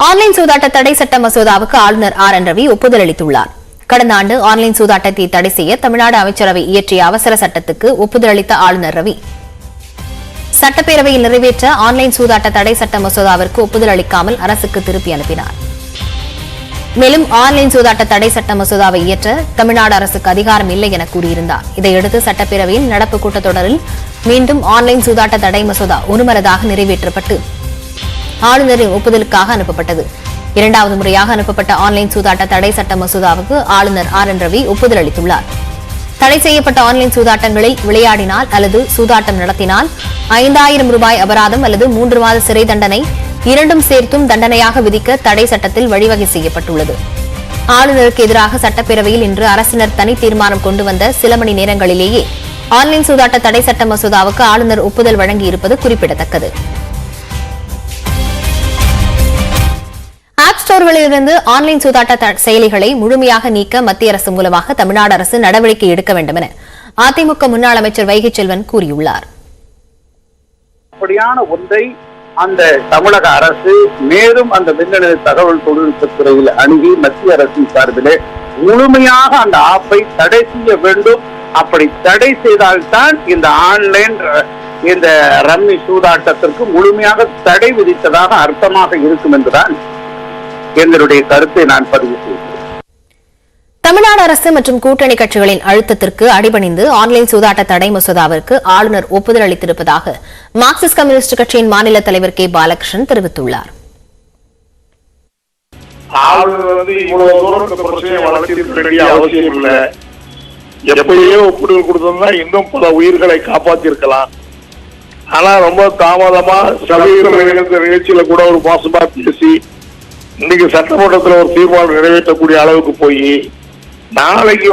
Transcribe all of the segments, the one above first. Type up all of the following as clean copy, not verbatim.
Online சூதாட்ட தடை சட்ட மசோதாவுக்கு ஆளுநர் ஆர் என் ரவி ஒப்புதல் அளித்துள்ளார். கடந்த ஆண்டு ஆன்லைன் சூதாட்டத்தை தடை செய்ய தமிழ்நாடு அமைச்சரவை இயற்றிய அவசர சட்டத்துக்கு ஒப்புதல் அளித்த ஆளுநர் ரவி சட்டப்பேரவையில் நிறைவேற்ற ஆன்லைன் சூதாட்ட தடை சட்ட மசோதாவிற்கு ஒப்புதல் அளிக்காமல் அரசுக்கு திருப்பி அனுப்பினார். மேலும் ஆன்லைன் சூதாட்ட தடை சட்ட மசோதாவை இயற்ற தமிழ்நாடு அரசுக்கு அதிகாரம் இல்லை என கூறியிருந்தார். இதையடுத்து சட்டப்பேரவையில் நடப்பு கூட்டத்தொடரில் மீண்டும் ஆன்லைன் சூதாட்ட தடை மசோதா ஒருமனதாக நிறைவேற்றப்பட்டு ஆளுநரின் ஒப்புதலுக்காக அனுப்பப்பட்டது. இரண்டாவது முறையாக அனுப்பப்பட்ட ஆன்லைன் சூதாட்ட தடை சட்ட மசோதாவுக்கு ஆளுநர் ஆர் என் ரவி ஒப்புதல் அளித்துள்ளார். தடை செய்யப்பட்ட ஆன்லைன் சூதாட்டங்களில் விளையாடினால் அல்லது சூதாட்டம் நடத்தினால் 5000 ரூபாய் அபராதம் அல்லது 3 மாத சிறை தண்டனை இரண்டும் சேர்த்தும் தண்டனையாக விதிக்க தடை சட்டத்தில் வழிவகை செய்யப்பட்டுள்ளது. ஆளுநருக்கு எதிராக சட்டப்பேரவையில் இன்று அரசினர் தனி தீர்மானம் கொண்டு வந்த சில மணி நேரங்களிலேயே ஆன்லைன் சூதாட்ட தடை சட்ட மசோதாவுக்கு ஆளுநர் ஒப்புதல் வழங்கியிருப்பது குறிப்பிடத்தக்கது. ஆப் ஸ்டோர்களிலிருந்து ஆன்லைன் சூதாட்ட செயலிகளை முழுமையாக நீக்க மத்திய அரசு மூலமாக தமிழ்நாடு அரசு நடவடிக்கை எடுக்க வேண்டும் என அதிமுக முன்னாள் அமைச்சர் வைகை செல்வன் கூறியுள்ளார். அப்படியான ஒன்றை அந்த தமிழக அரசு மேலும் அந்த மின்னணு தகவல் தொழில்நுட்பத்துறையில் அணுகி மத்திய அரசின் சார்பிலே முழுமையாக அந்த ஆப்பை தடை செய்ய வேண்டும். அப்படி தடை செய்தால்தான் இந்த ஆன்லைன் இந்த ரம்மி சூதாட்டத்திற்கு முழுமையாக தடை விதித்ததாக அர்த்தமாக இருக்கும் என்றுதான் என்னுடைய கருத்தை நான் பதிவு செய்கிறேன். தமிழ்நாடு அரசு மற்றும் கூட்டணி கட்சிகளின் அழுத்தத்திற்கு அடிபணிந்து ஆன்லைன் சூதாட்ட தடை மசோதாவிற்கு ஆளுநர் ஒப்புதல் அளித்திருப்பதாக மார்க்சிஸ்ட் கம்யூனிஸ்ட் கட்சியின் மாநில தலைவர் கே பாலகிருஷ்ணன் தெரிவித்துள்ளார். எப்படியோ ஒப்புதல் கொடுத்தா இன்னும் பல உயிர்களை காப்பாற்றிருக்கலாம். ஆனா ரொம்ப தாமதமா சபையில் நிகழ்ச்சியில கூட ஒரு மாசமா பேசி இன்னைக்கு சட்டமன்றத்தில் ஒரு தீர்மானம் நிறைவேற்றக்கூடிய அளவுக்கு போய் நாளைக்கு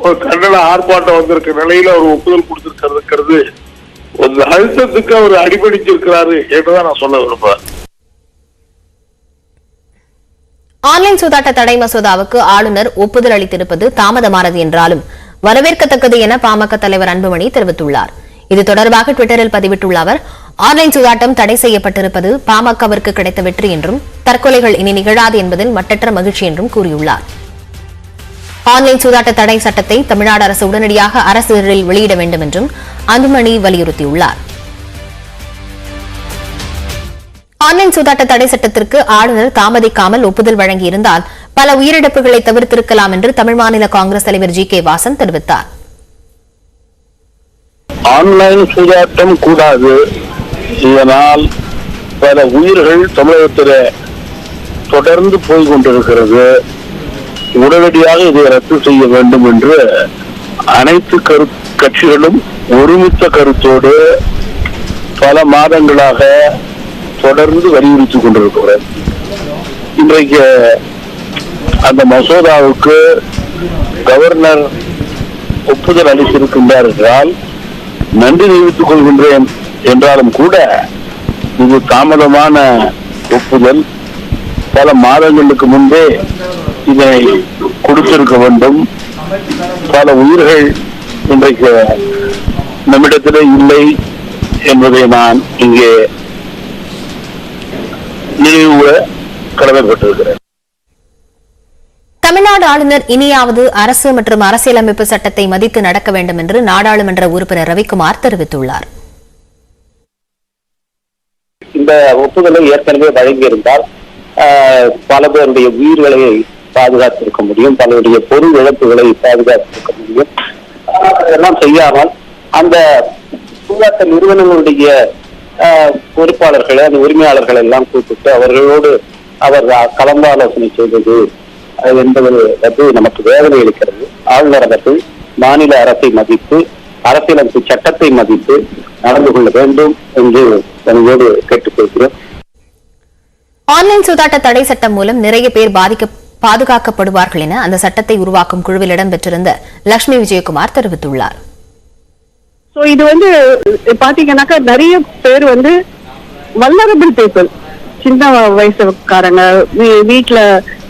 ஒரு கண்டன ஆர்ப்பாட்டம் வந்திருக்க நிலையில ஒரு ஒப்புதல் கொடுத்திருக்கிறது ஒரு அழுத்தத்துக்கு அவர் அடிபணிச்சிருக்கிறாரு என்றுதான் நான் சொல்ல விரும்புறேன். ஆன்லைன் சூதாட்ட தடை மசோதாவுக்கு ஆளுநர் ஒப்புதல் அளித்திருப்பது தாமதமானது என்றாலும் வரவேற்கத்தக்கது என பாமக தலைவர் அன்புமணி தெரிவித்துள்ளார். இது தொடர்பாக டுவிட்டரில் பதிவிட்டுள்ள அவர், ஆன்லைன் சூதாட்டம் தடை செய்யப்பட்டிருப்பது பாமகவிற்கு கிடைத்த வெற்றி என்றும் தற்கொலைகள் இனி நிகழாது என்பதில் மட்டற்ற மகிழ்ச்சி என்றும் கூறியுள்ளார். ஆன்லைன் சூதாட்ட தடை சட்டத்தை தமிழ்நாடு அரசு உடனடியாக அரசிதழில் வெளியிட வேண்டும் என்றும் அன்புமணி வலியுறுத்தியுள்ளார். ஆன்லைன் சூதாட்ட தடை சட்டத்திற்கு ஆளுநர் தாமதிக்காமல் ஒப்புதல் வழங்கியிருந்தால் பல உயிரிழப்புகளை தவிர்த்திருக்கலாம் என்று தமிழ் மாநில காங்கிரஸ் தலைவர் ஜி கே வாசன் தெரிவித்தார். ஆன்லைன் சூதாட்டம் கூடாது, இதனால் பல உயிர்கள் தமிழகத்தில் தொடர்ந்து போய் கொண்டிருக்கிறது, உடனடியாக இதை ரத்து செய்ய வேண்டும் என்று அனைத்து கட்சிகளும் ஒருமித்த கருத்தோடு பல மாதங்களாக தொடர்ந்து வலியுறுத்திக் கொண்டிருக்கிறது. இன்றைக்கு அந்த மசோதாவுக்கு கவர்னர் ஒப்புதல் அளித்திருக்கின்றார் என்றால் நன்றி தெரிவித்துக் கொள்கின்றேன். என்றாலும் கூட இது தாமதமான ஒப்புதல். பல மாதங்களுக்கு முன்பே இதனை கொடுத்திருக்க வேண்டும். பல உயிர்கள் இன்றைக்கு நம்மிடத்திலே இல்லை என்பதை நான் இங்கே நினைவு கடமைப்பட்டிருக்கிறேன். தமிழ்நாடு ஆளுநர் இனியாவது அரசு மற்றும் அரசியலமைப்பு சட்டத்தை மதித்து நடக்க வேண்டும் என்று நாடாளுமன்ற உறுப்பினர் ரவிக்குமார் தெரிவித்துள்ளார். இந்த ஒப்புதலை ஏற்கனவே வழங்கியிருந்தால் பல பேருடைய உயிர்களை பாதுகாத்திருக்க முடியும், பலருடைய பொருள் இழப்புகளை பாதுகாத்திருக்க முடியும். அதெல்லாம் செய்யாமல் அந்த சூதாட்ட நிறுவனங்களுடைய பொறுப்பாளர்களை அந்த உரிமையாளர்கள் எல்லாம் கூப்பிட்டு அவர்களோடு அவர் கலந்தாலோசனை செய்தது என்பது நமக்கு வேதனை அளிக்கிறது. ஆளுநர் அவர்கள் மாநில அரசை மதித்து அரசியலமைப்பு சட்டத்தை மதித்து நடந்து கொள்ள வேண்டும் என்று தனது கேட்டுக்கொள்கிறோம். ஆன்லைன் சூதாட்ட தடை சட்டம் மூலம் நிறைய பேர் பாதுகாக்கப்படுவார்கள் என அந்த சட்டத்தை உருவாக்கும் குழுவில் இடம்பெற்றிருந்த லட்சுமி விஜயகுமார் தெரிவித்துள்ளார். இது பாத்தீங்கன்னாக்கா நிறைய பேர் வல்னரபிள் பீப்புள், சின்ன வயசுக்காரங்க, வீட்டுல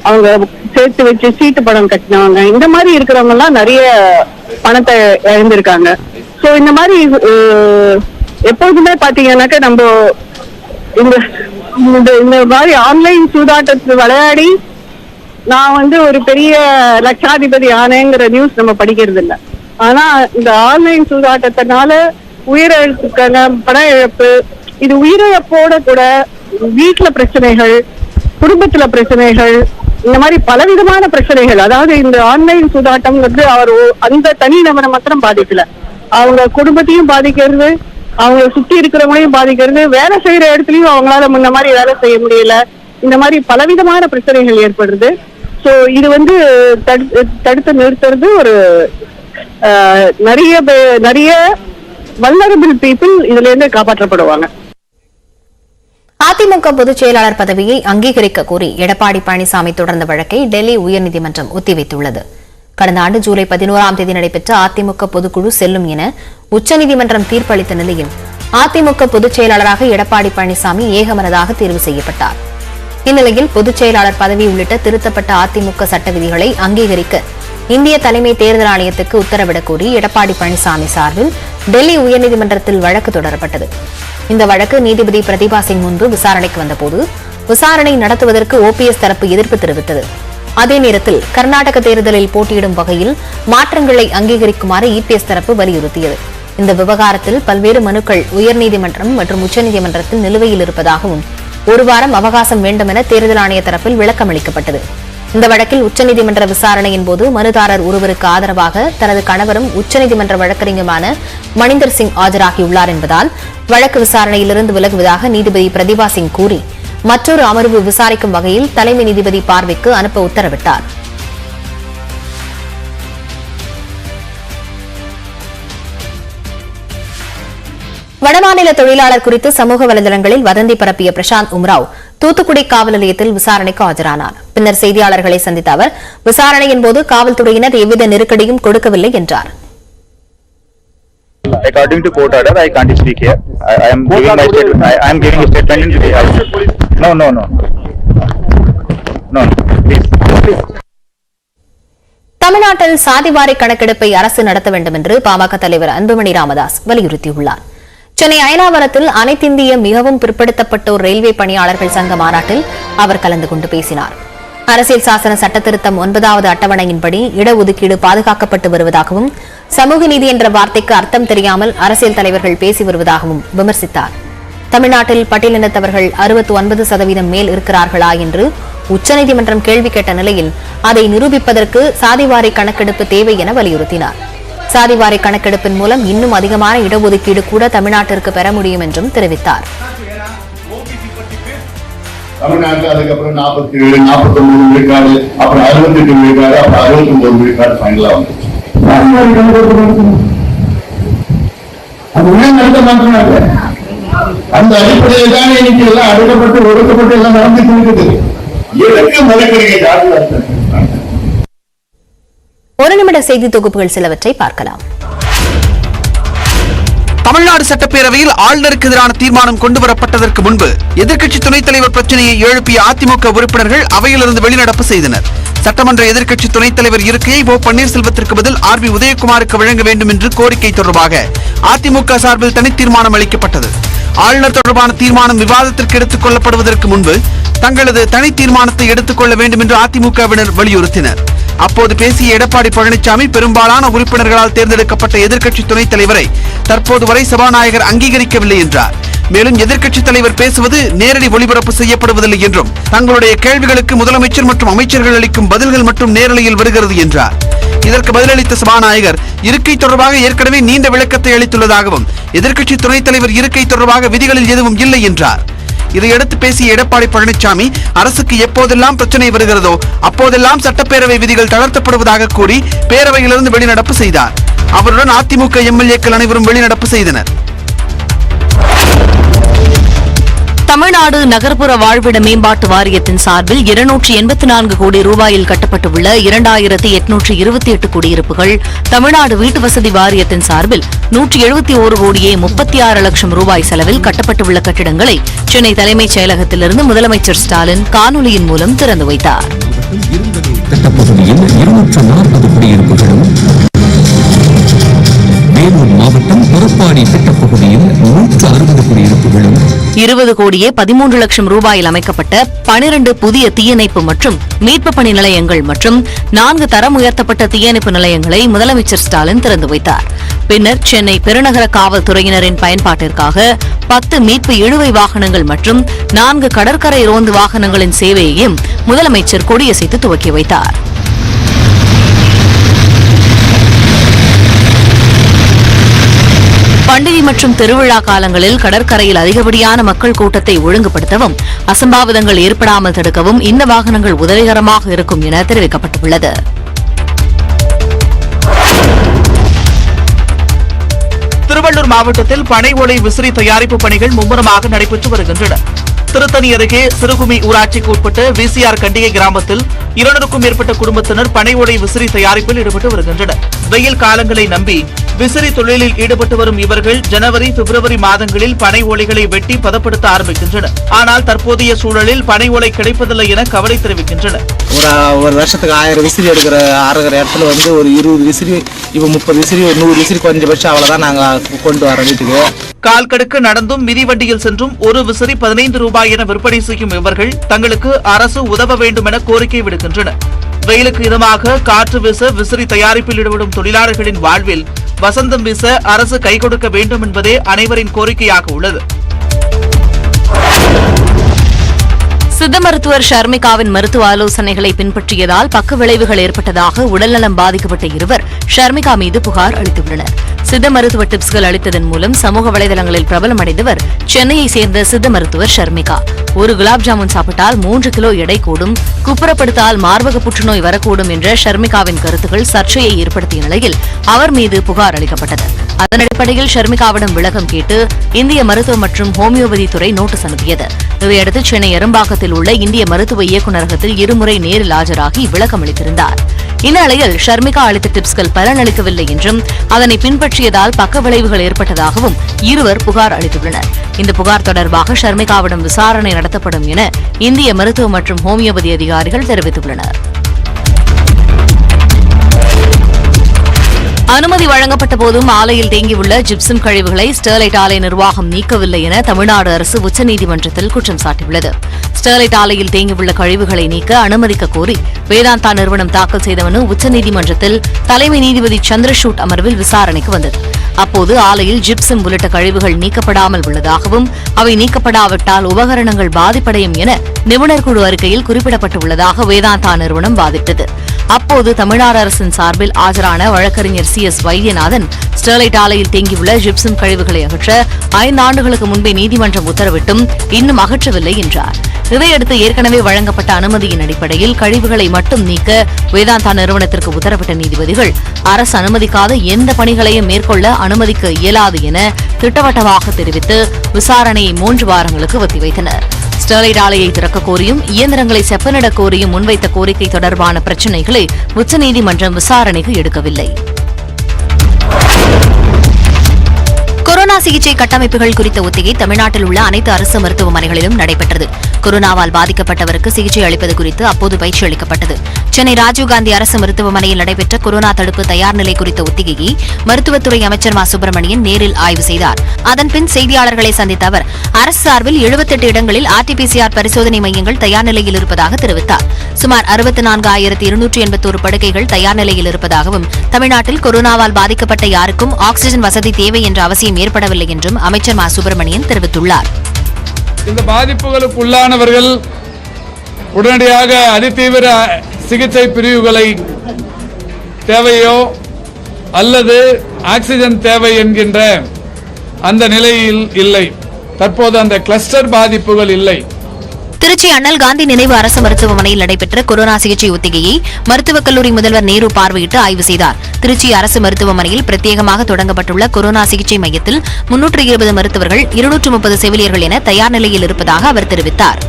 அவங்க சேர்த்து வச்சு சீட்டு படம் கட்டினவங்க, இந்த மாதிரி இருக்கிறவங்க எல்லாம் நிறைய பணத்தை இழந்திருக்காங்க. சோ இந்த மாதிரி எப்போதுமே பாத்தீங்கன்னாக்கா நம்ம இந்த இந்த மாதிரி ஆன்லைன் சூதாட்டத்தை விளையாடி நான் வந்து ஒரு பெரிய லட்சாதிபதி ஆனேங்கிற நியூஸ் நம்ம படிக்கிறது இல்ல. ஆனா இந்த ஆன்லைன் சூதாட்டத்தினால உயிரிழப்புக்கான பண இழப்பு, இது உயிரிழப்போட கூட வீட்டுல பிரச்சனைகள், குடும்பத்துல பிரச்சனைகள், இந்த மாதிரி பலவிதமான பிரச்சனைகள். அதாவது இந்த ஆன்லைன் சூதாட்டம் வந்து அவர் அந்த தனி நபரை மாத்திரம் பாதிக்கல, அவங்க குடும்பத்தையும் பாதிக்கிறது, அவங்க சுத்தி இருக்கிறவங்களையும் பாதிக்கிறது, வேலை செய்யற இடத்துலயும் அவங்களால முன்ன மாதிரி வேலை செய்ய முடியல, இந்த மாதிரி பலவிதமான பிரச்சனைகள் ஏற்படுறது. சோ இது வந்து தடுத்து நிறுத்துறது ஒரு நிறைய வல்னரபிள் பீப்புள் இதுல இருந்து காப்பாற்றப்படுவாங்க. அதிமுக பொதுச் செயலாளர் பதவியை அங்கீகரிக்க கோரி எடப்பாடி பழனிசாமி தொடர்ந்த வழக்கை டெல்லி உயர்நீதிமன்றம் ஒத்திவைத்துள்ளது. கடந்த ஆண்டு ஜூலை 11ஆம் தேதி நடைபெற்ற அதிமுக பொதுக்குழு செல்லும் என உச்சநீதிமன்றம் தீர்ப்பளித்த நிலையில் அதிமுக பொதுச் செயலாளராக எடப்பாடி பழனிசாமி ஏகமனதாக தேர்வு செய்யப்பட்டார். இந்நிலையில் பொதுச் செயலாளர் பதவி உள்ளிட்ட திருத்தப்பட்ட அதிமுக சட்ட விதிகளை அங்கீகரிக்க இந்திய தலைமை தேர்தல் ஆணையத்துக்கு உத்தரவிடக் கோரி எடப்பாடி பழனிசாமி சார்பில் டெல்லி உயர்நீதிமன்றத்தில் வழக்கு தொடரப்பட்டது. இந்த வழக்கு நீதிபதி பிரதீபா சிங் முன்பு விசாரணைக்கு வந்தபோது விசாரணை நடத்துவதற்கு ஓபிஎஸ் தரப்பு எதிர்ப்பு தெரிவித்தது. அதே நேரத்தில் கர்நாடக தேர்தலில் போட்டியிடும் வகையில் மாற்றங்களை அங்கீகரிக்குமாறு இபிஎஸ் தரப்பு வலியுறுத்தியது. இந்த விவகாரத்தில் பல்வேறு மனுக்கள் உயர்நீதிமன்றம் மற்றும் உச்சநீதிமன்றத்தில் நிலுவையில் இருப்பதாகவும் ஒரு வாரம் அவகாசம் வேண்டும் என தேர்தல் ஆணைய தரப்பில் விளக்கம் அளிக்கப்பட்டது. இந்த வழக்கில் உச்சநீதிமன்ற விசாரணையின் போது மனுதாரர் ஒருவருக்கு ஆதரவாக தனது கணவரும் உச்சநீதிமன்ற வழக்கறிஞருமான மணிந்தர் சிங் ஆஜராகியுள்ளார் என்பதால் வழக்கு விசாரணையிலிருந்து விலகுவதாக நீதிபதி பிரதீபா சிங் கூறி மற்றொரு அமர்வு விசாரிக்கும் வகையில் தலைமை நீதிபதி பார்வைக்கு அனுப்ப உத்தரவிட்டார். வடமாநில தொழிலாளர் குறித்து சமூக வலைதளங்களில் வதந்தி பரப்பிய பிரசாந்த் உம்ராவ் தூத்துக்குடி காவல் நிலையத்தில் விசாரணைக்கு ஆஜரானார். பின்னர் செய்தியாளர்களை சந்தித்த அவர் விசாரணையின் போது காவல்துறையினர் எவ்வித நெருக்கடியும் கொடுக்கவில்லை என்றார். According to court order, I can't speak here. I am giving my statement. I am giving a statement in the house. No. Please. தமிழ்நாட்டில் சாதிவாரி கணக்கெடுப்பை அரசு நடத்த வேண்டும் என்று பாமக தலைவர் அன்புமணி ராமதாஸ் வலியுறுத்தியுள்ளார். சென்னை அயனாவரத்தில் அனைத்திந்திய மிகவும் பிற்படுத்தப்பட்டோர் ரயில்வே பணியாளர்கள் சங்க மாநாட்டில் அவர் கலந்து கொண்டு பேசினார். அரசியல் சாசன சட்டத்திருத்தம் 9வது அட்டவணையின்படி இடஒதுக்கீடு பாதுகாக்கப்பட்டு வருவதாகவும் சமூக நீதி என்ற வார்த்தைக்கு அர்த்தம் தெரியாமல் அரசியல் தலைவர்கள் பேசி வருவதாகவும் விமர்சித்தார். தமிழ்நாட்டில் பட்டியலினத்தவர்கள் 69% மேல் இருக்கிறார்களா என்று உச்சநீதிமன்றம் கேள்வி கேட்ட நிலையில் அதை நிரூபிப்பதற்கு சாதிவாரி கணக்கெடுப்பு தேவை என வலியுறுத்தினார். சாதிவாரி கணக்கெடுப்பின் மூலம் இன்னும் அதிகமான இடஒதுக்கீடு கூட தமிழ்நாட்டிற்கு பெற முடியும் என்றும் தெரிவித்தார். தமிழ்நாட்டில் அதுக்கப்புறம் 47, 49 விழுக்காடு, அப்புறம் 68 விழுக்காடு, அப்புறம் 69 விழுக்காடு ஃபைனலா வந்துச்சு. அந்த அடிப்படையில் தான் இன்னைக்கு எல்லாம் அடுக்கப்பட்டு ஒடுக்கப்பட்டு எல்லாம் நடந்துட்டு இருக்குது. எதற்கு மறுக்கிறீங்க? ஒரு நிமிட செய்தி தொகுப்புகள் சிலவற்றை பார்க்கலாம். தமிழ்நாடு சட்டப்பேரவையில் ஆளுநருக்கு எதிரான தீர்மானம் கொண்டுவரப்பட்டதற்கு முன்பு எதிர்க்கட்சி துணைத் தலைவர் பிரச்சனையை எழுப்பிய அதிமுக உறுப்பினர்கள் அவையிலிருந்து வெளிநடப்பு செய்தனர். சட்டமன்ற எதிர்க்கட்சி துணைத் தலைவர் இருக்கையை ஓ பன்னீர்செல்வத்திற்கு பதில் ஆர்.பி. உதயகுமாருக்கு வழங்க வேண்டும் என்று கோரிக்கை தொடர்பாக அதிமுக சார்பில் தனி தீர்மானம் அளிக்கப்பட்டது. ஆளுநர் தொடர்பான தீர்மானம் விவாதத்திற்கு எடுத்துக் கொள்ளப்படுவதற்கு முன்பு தங்களது தனி தீர்மானத்தை எடுத்துக் கொள்ள வேண்டும் என்று அதிமுகவினர் வலியுறுத்தினர். அப்போது பேசிய எடப்பாடி பழனிசாமி பெரும்பாலான உறுப்பினர்களால் தேர்ந்தெடுக்கப்பட்ட எதிர்க்கட்சி துணைத் தலைவரை தற்போது வரை சபாநாயகர் அங்கீகரிக்கவில்லை என்றார். மேலும் எதிர்க்கட்சித் தலைவர் பேசுவது நேரடி ஒளிபரப்பு செய்யப்படுவதில்லை என்றும் தங்களுடைய கேள்விகளுக்கு முதலமைச்சர் மற்றும் அமைச்சர்கள் அளிக்கும் பதில்கள் மட்டும் நேரலையில் வருகிறது என்றார். இதற்கு பதிலளித்த சபாநாயகர் இருக்கை தொடர்பாக ஏற்கனவே நீண்ட விளக்கத்தை அளித்துள்ளதாகவும் எதிர்க்கட்சி துணைத் தலைவர் இருக்கை தொடர்பாக விதிகளில் எதுவும் இல்லை என்றார். இதையடுத்து பேசிய எடப்பாடி பழனிசாமி அரசுக்கு எப்போதெல்லாம் பிரச்சனை வருகிறதோ அப்போதெல்லாம் சட்டப்பேரவை விதிகள் தளர்த்தப்படுவதாக கூறி பேரவையிலிருந்து வெளிநடப்பு செய்தார். அவருடன் அதிமுக எம்எல்ஏக்கள் அனைவரும் வெளிநடப்பு செய்தனர். தமிழ்நாடு நகர்ப்புற வாழ்விட மேம்பாட்டு வாரியத்தின் சார்பில் 284 கோடி ரூபாயில் கட்டப்பட்டுள்ள 2828 குடியிருப்புகள், தமிழ்நாடு வீட்டு வசதி வாரியத்தின் சார்பில் 171 கோடியே 36 லட்சம் ரூபாய் செலவில் கட்டப்பட்டுள்ள கட்டிடங்களை சென்னை தலைமைச் செயலகத்திலிருந்து முதலமைச்சர் ஸ்டாலின் காணொலியின் மூலம் திறந்து வைத்தார். வேலூர் மாவட்டம் எடப்பாடி திட்டப்பகுதியில் 160 குடியிருப்புகளும் 20 கோடியே 13 லட்சம் ரூபாயில் அமைக்கப்பட்ட 12 புதிய தீயணைப்பு மற்றும் மீட்பு பணி நிலையங்கள் மற்றும் 4 தரம் உயர்த்தப்பட்ட தீயணைப்பு நிலையங்களை முதலமைச்சர் ஸ்டாலின் திறந்து வைத்தார். பின்னர் சென்னை பெருநகர காவல்துறையினரின் பயன்பாட்டிற்காக 10 மீட்பு இழுவை வாகனங்கள் மற்றும் 4 கடற்கரை ரோந்து வாகனங்களின் சேவையையும் முதலமைச்சர் கொடியசைத்து துவக்கி வைத்தார். பண்டிகை மற்றும் திருவிழா காலங்களில் கடற்கரையில் அதிகப்படியான மக்கள் கூட்டத்தை ஒழுங்குபடுத்தவும் அசம்பாவிதங்கள் ஏற்படாமல் தடுக்கவும் இந்த வாகனங்கள் உதவிகரமாக இருக்கும் என தெரிவிக்கப்பட்டுள்ளது. திருவள்ளூர் மாவட்டத்தில் பனை ஓலை விசிறி தயாரிப்பு பணிகள் மும்முரமாக நடைபெற்று வருகின்றன. திருத்தணி அருகே சிறுகுமி ஊராட்சிக்கு உட்பட்ட விசிஆர் கண்டிகை கிராமத்தில் 200க்கும் மேற்பட்ட குடும்பத்தினர் பனை ஓலை விசிறி தயாரிப்பில் ஈடுபட்டு வருகின்றனர். வெயில் காலங்களை நம்பி விசிறி தொழிலில் ஈடுபட்டு வரும் இவர்கள் ஜனவரி, பிப்ரவரி மாதங்களில் பனை ஓலைகளை வெட்டி பதப்படுத்த ஆரம்பிக்கின்றனர். ஆனால் தற்போதைய சூழலில் பனை ஓலை கிடைப்பதில்லை என கவலை தெரிவிக்கின்றனர். ஒரு வருஷத்துக்கு 1000 விசிறி அறுகிற இடத்துல ஒரு 20 விசிறி, இப்ப 30 விசிறி, 100 விசிறி குறைஞ்சபட்சம் அவ்வளவுதான் நாங்க கொண்டு வர வீட்டுக்கு. கால் கடுக்க நடந்தும் மிதிவண்டியில் சென்றும் ஒரு விசிறி 15 ரூபாய் என விற்பனை செய்யும் இவர்கள் தங்களுக்கு அரசு உதவ வேண்டும் என கோரிக்கை விடுக்கின்றனர். வெயிலுக்கு இதமாக காற்று வீச விசிறி தயாரிப்பில் ஈடுபடும் தொழிலாளர்களின் வாழ்வில் வசந்தம் வீச அரசு கை கொடுக்க வேண்டும் என்பதே அனைவரின் கோரிக்கையாக உள்ளது. சித்த மருத்துவர் ஷர்மிகாவின் மருத்துவ ஆலோசனைகளை பின்பற்றியதால் பக்க விளைவுகள் ஏற்பட்டதாக உடல்நலம் பாதிக்கப்பட்ட இருவர் ஷர்மிகா மீது புகார் அளித்துள்ளனர். சித்த மருத்துவ டிப்ஸ்கள் அளித்ததன் மூலம் சமூக வலைதளங்களில் பிரபலமடைந்தவர் சென்னையை சேர்ந்த சித்த மருத்துவர் ஷர்மிகா. ஒரு குலாப் ஜாமுன் சாப்பிட்டால் 3 கிலோ எடை கூடும், குப்புறப்படுத்தால் மார்பக புற்றுநோய் வரக்கூடும் என்ற ஷர்மிகாவின் கருத்துக்கள் சர்ச்சையை ஏற்படுத்திய நிலையில் அவர் மீது புகார் அளிக்கப்பட்டது. அதன் அடிப்படையில் ஷர்மிகாவிடம் விளக்கம் கேட்டு இந்திய மருத்துவ மற்றும் ஹோமியோபதி துறை நோட்டீஸ் அனுப்பியது. இதையடுத்து சென்னை எறும்பாக்கத்தில் உள்ள இந்திய மருத்துவ இயக்குநரகத்தில் இருமுறை நேரில் ஆஜராகி விளக்கம் அளித்திருந்தார். இந்நிலையில் ஷர்மிகா அளித்த டிப்ஸ்கள் பலனளிக்கவில்லை என்றும் அதனை பின்பற்றியதால் பக்க விளைவுகள் ஏற்பட்டதாகவும் இருவர் புகார் அளித்துள்ளனர். இந்த புகார் தொடர்பாக ஷர்மிகாவிடம் விசாரணை நடத்தப்படும் என இந்திய மருத்துவ மற்றும் ஹோமியோபதி அதிகாரிகள் தெரிவித்துள்ளனர். அனுமதி வழங்கப்பட்ட போதும் ஆலையில் தேங்கியுள்ள ஜிப்சம் கழிவுகளை ஸ்டெர்லைட் ஆலை நிர்வாகம் நீக்கவில்லை என தமிழ்நாடு அரசு உச்சநீதிமன்றத்தில் குற்றம் சாட்டியுள்ளது. ஸ்டெர்லைட் ஆலையில் தேங்கியுள்ள கழிவுகளை நீக்க அனுமதிக்க கோரி வேதாந்தா நிறுவனம் தாக்கல் செய்த மனு உச்சநீதிமன்றத்தில் தலைமை நீதிபதி சந்திரசூட் அமர்வில் விசாரணைக்கு வந்தது. அப்போது ஆலையில் ஜிப்சம் உள்ளிட்ட கழிவுகள் நீக்கப்படாமல் உள்ளதாகவும் அவை நீக்கப்படாவிட்டால் உபகரணங்கள் பாதிப்படையும் என நிபுணர் குழு அறிக்கையில் குறிப்பிடப்பட்டுள்ளதாக வேதாந்தா நிறுவனம் வாதிட்டது. அப்போது தமிழ்நாடு அரசின் சார்பில் ஆஜரான வழக்கறிஞர் CS வைத்தியநாதன் ஸ்டெர்லைட் ஆலையில் தேங்கியுள்ள ஜிப்சம் கழிவுகளை அகற்ற 5 ஆண்டுகளுக்கு முன்பே நீதிமன்றம் உத்தரவிட்டும் இன்னும் அகற்றவில்லை என்றார். இதையடுத்து ஏற்கனவே வழங்கப்பட்ட அனுமதியின் அடிப்படையில் கழிவுகளை மட்டும் நீக்க வேதாந்தா நிறுவனத்திற்கு உத்தரவிட்ட நீதிபதிகள் அரசு அனுமதிக்காத எந்த பணிகளையும் மேற்கொள்ள அனுமதிக்க இயலாது என திட்டவட்டமாக தெரிவித்து விசாரணையை 3 வாரங்களுக்கு ஒத்திவைத்தனர். ஸ்டெர்லைட் ஆலையை திறக்க கோரியும் இயந்திரங்களை செப்பனிட கோரியும் முன்வைத்த கோரிக்கை தொடர்பான பிரச்சினைகளை உச்சநீதிமன்றம் விசாரணைக்கு எடுக்கவில்லை. கொரோனா சிகிச்சை கட்டமைப்புகள் குறித்த ஒத்திகை தமிழ்நாட்டில் உள்ள அனைத்து அரசு மருத்துவமனைகளிலும் நடைபெற்றது. கொரோனாவால் பாதிக்கப்பட்டவருக்கு சிகிச்சை அளிப்பது குறித்து அப்போது பயிற்சி அளிக்கப்பட்டது. சென்னை ராஜீவ்காந்தி அரசு மருத்துவமனையில் நடைபெற்ற கொரோனா தடுப்பு தயார் நிலை குறித்த ஒத்திகையை மருத்துவத்துறை அமைச்சர் மா சுப்பிரமணியன் நேரில் ஆய்வு செய்தார். அதன்பின் செய்தியாளர்களை சந்தித்த அவர் அரசு சார்பில் 78 இடங்களில் RT-PCR பரிசோதனை மையங்கள் தயார் நிலையில் இருப்பதாக தெரிவித்தார். சுமார் 64,281 படுக்கைகள் தயார் நிலையில் இருப்பதாகவும் தமிழ்நாட்டில் கொரோனாவால் பாதிக்கப்பட்ட யாருக்கும் ஆக்ஸிஜன் வசதி தேவை என்ற அவசியம் ஏற்படவில்லை என்றும் அமைச்சர் மா சுப்பிரமணியன் தெரிவித்துள்ளார். இந்த பாதிப்புகளுக்கு உள்ளானவர்கள் உடனடியாக அதிதீவிர சிகிச்சை பிரிவுகளை தேவையோ அல்லது ஆக்சிஜன் தேவை என்கின்ற அந்த நிலையில் இல்லை. தற்போது அந்த கிளஸ்டர் பாதிப்புகள் இல்லை. திருச்சி அண்ணல் காந்தி நினைவு அரசு மருத்துவமனையில் நடைபெற்ற கொரோனா சிகிச்சை ஒத்திகையை மருத்துவக் கல்லூரி முதல்வர் நேரு பார்வையிட்டு ஆய்வு செய்தார். திருச்சி அரசு மருத்துவமனையில் பிரத்யேகமாக தொடங்கப்பட்டுள்ள கொரோனா சிகிச்சை மையத்தில் 320 மருத்துவர்கள், 230 செவிலியர்கள் என தயார் நிலையில் இருப்பதாக அவர் தெரிவித்தார்.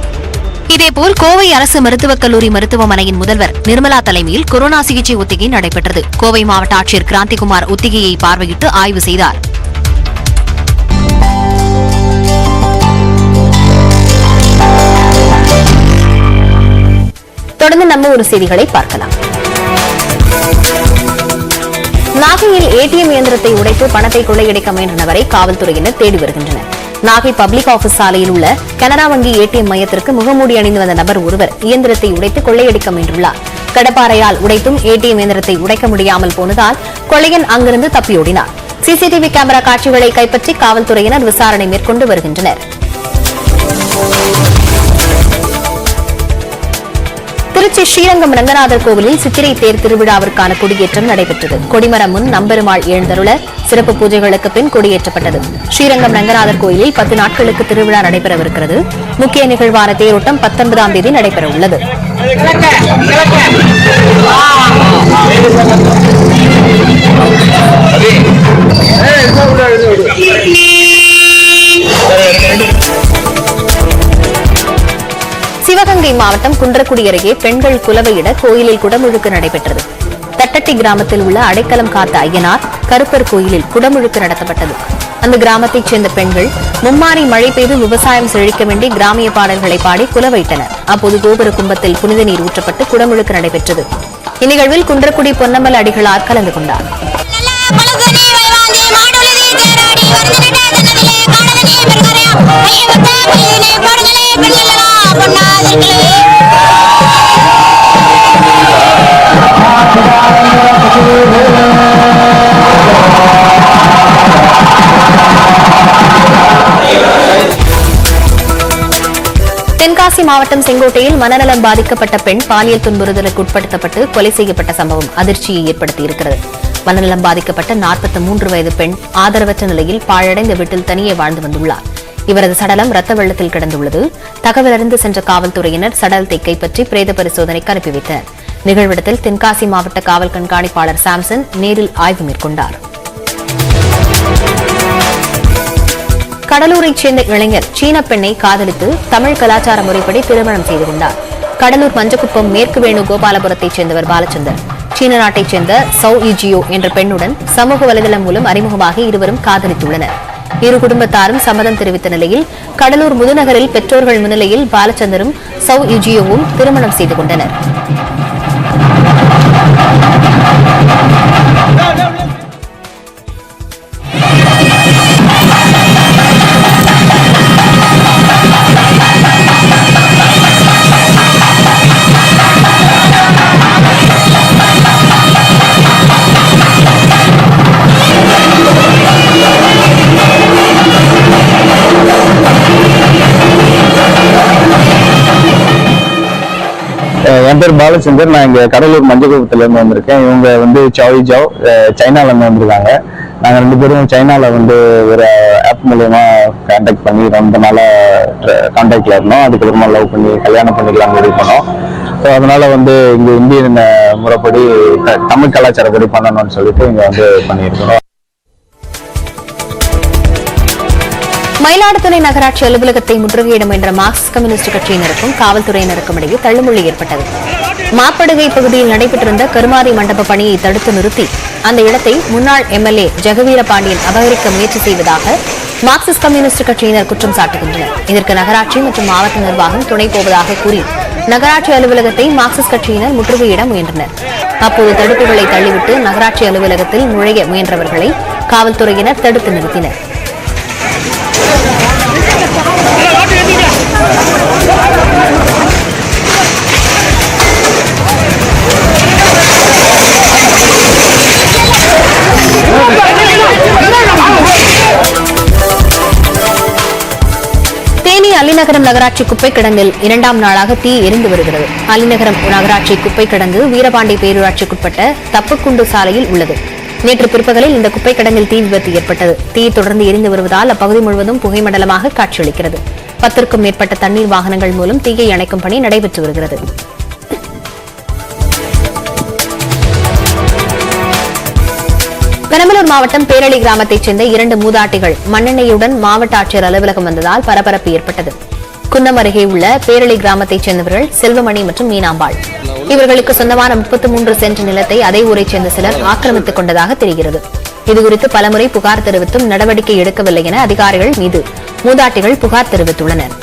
இதேபோல் கோவை அரசு மருத்துவக் கல்லூரி மருத்துவமனையின் முதல்வர் நிர்மலா தலைமையில் கொரோனா சிகிச்சை ஒத்திகை நடைபெற்றது. கோவை மாவட்ட ஆட்சியர் கிராந்திகுமார் ஒத்திகையை பார்வையிட்டு ஆய்வு செய்தார். தொடர்ந்து நம்ம ஒரு செய்திகளை பார்க்கலாம். நாகையில் ஏடிஎம் இயந்திரத்தை உடைத்து பணத்தை கொள்ளையடிக்க முயன்ற நபரை காவல்துறையினர் தேடி வருகின்றனர். நாகை பப்ளிக் ஆபீஸ் சாலையில் உள்ள கனரா வங்கி ஏடிஎம் மையத்திற்கு முகமூடி அணிந்து வந்த நபர் ஒருவர் இயந்திரத்தை உடைத்து கொள்ளையடிக்க முயன்றுள்ளார். கடப்பாறையால் உடைத்தும் ஏடிஎம் இயந்திரத்தை உடைக்க முடியாமல் போனதால் கொள்ளையன் அங்கிருந்து தப்பியோடினார். சிசிடிவி கேமரா காட்சிகளை கைப்பற்றி காவல்துறையினர் விசாரணை மேற்கொண்டு வருகின்றனர். திருச்சி ஸ்ரீரங்கம் ரங்கநாதர் கோவிலில் சித்திரை தேர் திருவிழாவிற்கான கொடியேற்றம் நடைபெற்றது. கொடிமரம் முன் நம்பெருமாள் எழுந்தருள சிறப்பு பூஜைகளுக்கு பின் கொடியேற்றப்பட்டது. ஸ்ரீரங்கம் ரங்கநாதர் கோயிலில் 10 நாட்களுக்கு திருவிழா நடைபெறவிருக்கிறது. முக்கிய நிகழ்வான தேரோட்டம் 19ஆம் தேதி நடைபெறவுள்ளது. சிவகங்கை மாவட்டம் குன்றக்குடி அருகே பெண்கள் குலவையிட கோயிலில் குடமுழுக்கு நடைபெற்றது. தட்டட்டி கிராமத்தில் உள்ள அடைக்கலம் காத்த ஐயனார் கருப்பர் கோயிலில் குடமுழுக்கு நடத்தப்பட்டது. அந்த கிராமத்தைச் சேர்ந்த பெண்கள் மும்மாரி மழை பெய்து விவசாயம் செழிக்க வேண்டி கிராமிய பாடல்களை பாடி குலவையிட்டனர். அப்போது கோபுர கும்பத்தில் புனித நீர் ஊற்றப்பட்டு குடமுழுக்கு நடைபெற்றது. இந்நிகழ்வில் குன்றக்குடி பொன்னம்பல அடிகளார் கலந்து கொண்டார். தென்காசி மாவட்டம் செங்கோட்டையில் மனநலம் பாதிக்கப்பட்ட பெண் பாலியல் துன்புறுத்தலுக்கு உட்படுத்தப்பட்டு கொலை செய்யப்பட்ட சம்பவம் அதிர்ச்சியை ஏற்படுத்தியிருக்கிறது. மனநலம் பாதிக்கப்பட்ட 43 வயது பெண் ஆதரவற்ற நிலையில் பாழடைந்த வீட்டில் தனியே வாழ்ந்து வந்துள்ளார். இவரது சடலம் ரத்த வெள்ளத்தில் கிடந்துள்ளது. தகவல் அறிந்து சென்ற காவல்துறையினர் சடலத்தை கைப்பற்றி பிரேத பரிசோதனைக்கு அனுப்பி வைத்தனர். நிகழ்விடத்தில் தென்காசி மாவட்ட காவல் கண்காணிப்பாளர் சாம்சன் நேரில் ஆய்வு மேற்கொண்டார். கடலூரைச் சேர்ந்த இளைஞர் சீன பெண்ணை காதலித்து தமிழ் கலாச்சார முறைப்படி திருமணம் செய்து கொண்டார். கடலூர் மஞ்சக்குப்பம் மேற்கு வேணுகோபாலபுரத்தைச் சேர்ந்தவர் பாலச்சந்தர். சீன நாட்டைச் சேர்ந்த சௌ இஜியோ என்ற பெண்ணுடன் சமூக வலைதளம் மூலம் அறிமுகமாகி இருவரும் காதலித்துள்ளனர். இரு குடும்பத்தாரும் சம்மதம் தெரிவித்த நிலையில் கடலூர் முதுநகரில் பெற்றோர்கள் முன்னிலையில் பாலச்சந்தரும் சௌ இஜியோவும் திருமணம் செய்து கொண்டனர். என் பேர் பாலச்சந்தர். நான் இங்க கடலூர் மஞ்சக்குப்பத்துல இருந்து வந்திருக்கேன். இவங்க வந்து சாவி ஜாவ் சைனால இருந்து வந்திருக்காங்க. நாங்க 2 பேரும் சைனால வந்து ஒரு ஆப் மூலமா கான்டாக்ட் பண்ணி ரொம்ப நாளா கான்டாக்ட்ல இருந்தோம். அதுக்கப்புறமா லவ் பண்ணி கல்யாணம் பண்ணிக்கலாம் முடிவு பண்ணோம். ஸோ அதனால வந்து இங்க இந்தியன் முறைப்படி தமிழ் கலாச்சாரப்படி பண்ணணும்னு சொல்லிட்டு இங்க வந்து பண்ணியிருக்கிறோம். மயிலாடுதுறை நகராட்சி அலுவலகத்தை முற்றுகையிட முயன்ற மார்க்சிஸ்ட் கம்யூனிஸ்ட் கட்சியினருக்கும் காவல்துறையினருக்கும் இடையே தள்ளுமுள்ளி ஏற்பட்டது. மாப்படுகை பகுதியில் நடைபெற்றிருந்த கருமாரி மண்டப பணியை தடுத்து நிறுத்தி அந்த இடத்தை முன்னாள் எம்எல்ஏ ஜெகவீர பாண்டியன் அபகரிக்க முயற்சி செய்வதாக மார்க்சிஸ்ட் கம்யூனிஸ்ட் கட்சியினர் குற்றம் சாட்டுகின்றனர். இதற்கு நகராட்சி மற்றும் மாவட்ட நிர்வாகம் துணை போவதாக கூறி நகராட்சி அலுவலகத்தை மார்க்சிஸ்ட் கட்சியினர் முற்றுகையிட முயன்றனர். அப்போது தடுப்புகளை தள்ளிவிட்டு நகராட்சி அலுவலகத்தில் நுழைய முயன்றவர்களை காவல்துறையினர் தடுத்து நிறுத்தினர். தேனி அலிநகரம் நகராட்சி குப்பை கிடங்கில் 2ஆம் நாளாக தீ எரிந்து வருகிறது. அலிநகரம் நகராட்சி குப்பை கிடங்கு வீரபாண்டி பேரூராட்சிக்குட்பட்ட தப்புக்குண்டு சாலையில் உள்ளது. நேற்று பிற்பகலில் இந்த குப்பை கிடங்கில் தீ விபத்து ஏற்பட்டது. தீ தொடர்ந்து எரிந்து வருவதால் அப்பகுதி முழுவதும் புகைமண்டலமாக காட்சியளிக்கிறது. 10க்கும் மேற்பட்ட தண்ணீர் வாகனங்கள் மூலம் தீயை அணைக்கும் பணி நடைபெற்று வருகிறது. பெரம்பலூர் மாவட்டம் பேரளி கிராமத்தைச் சேர்ந்த 2 மூதாட்டிகள் மண்ணெண்ணெயுடன் மாவட்ட ஆட்சியர் அலுவலகம் வந்ததால் பரபரப்பு ஏற்பட்டது. குன்னம் அருகே உள்ள பேரளி கிராமத்தைச் சேர்ந்தவர்கள் செல்வமணி மற்றும் மீனாம்பாள். இவர்களுக்கு சொந்தமான 33 சென்ட் நிலத்தை அதே ஊரைச் சேர்ந்த சிலர் ஆக்கிரமித்துக் கொண்டதாக தெரிகிறது. இதுகுறித்து பலமுறை புகார் தெரிவித்தும் நடவடிக்கை எடுக்கவில்லை என அதிகாரிகள் மீது மூதாட்டிகள் புகார் தெரிவித்துள்ளனர்.